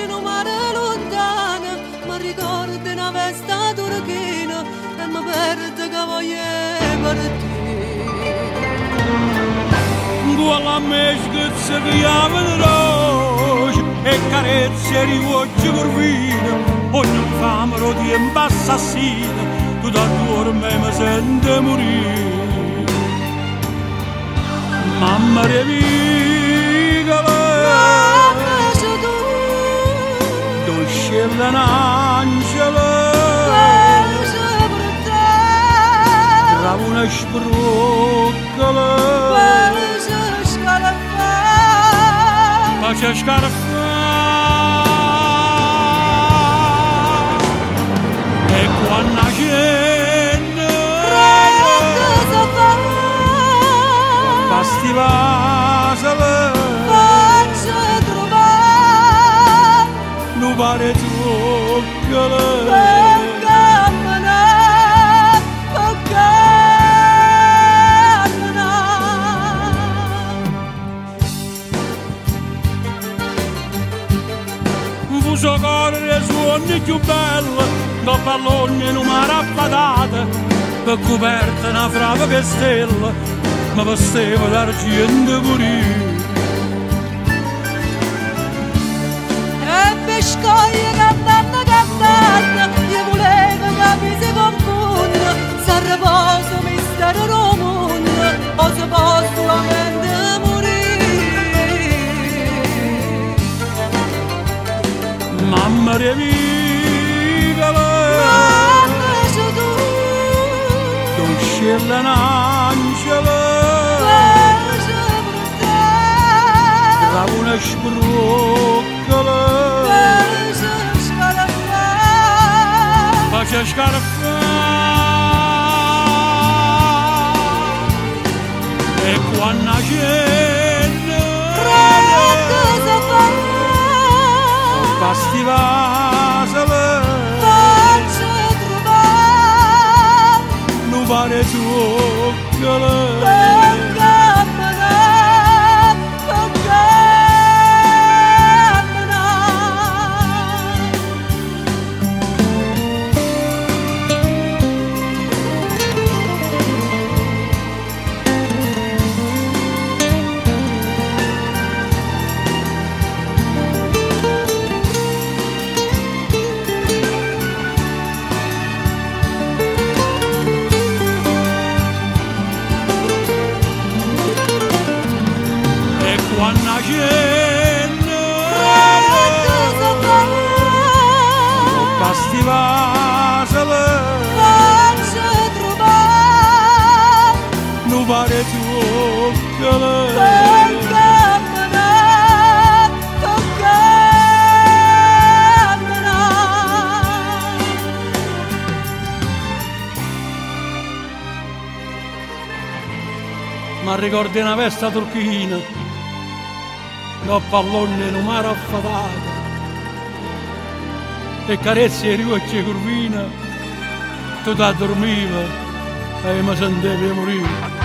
c'è un mare lontano, mi ricordo una festa turchina e mi perde che voglio partire. Quella mesca che chiamano rosa e carezze rivolge corvina, ogni camera di assassina, tu da dorme mi sente morire. Mamma reviga dolce l'angelo tra una sbroccola faccia scaraffa e quando gente basti vasale faccia trovare non pare zuccole fuso corre suoni più bello da pallone in una raffatata per coperta una frava che stella ma vesteva d'argento pure e pescoglie cantando io volevo capire con fondo se riposo mistero del mondo o se posso la mente morire. mamma reviga dolce l'angelo tra una sbroccola faccia scaraffa e quando gente basti vasale faccia trovare non pare zuccole quando gente basti vasale faccia trovare non pare zuccole ma ricordi una festa turchina da pallone in una raffatata e carezze e rivolge curvina tu da dormiva e mi sentevi morire.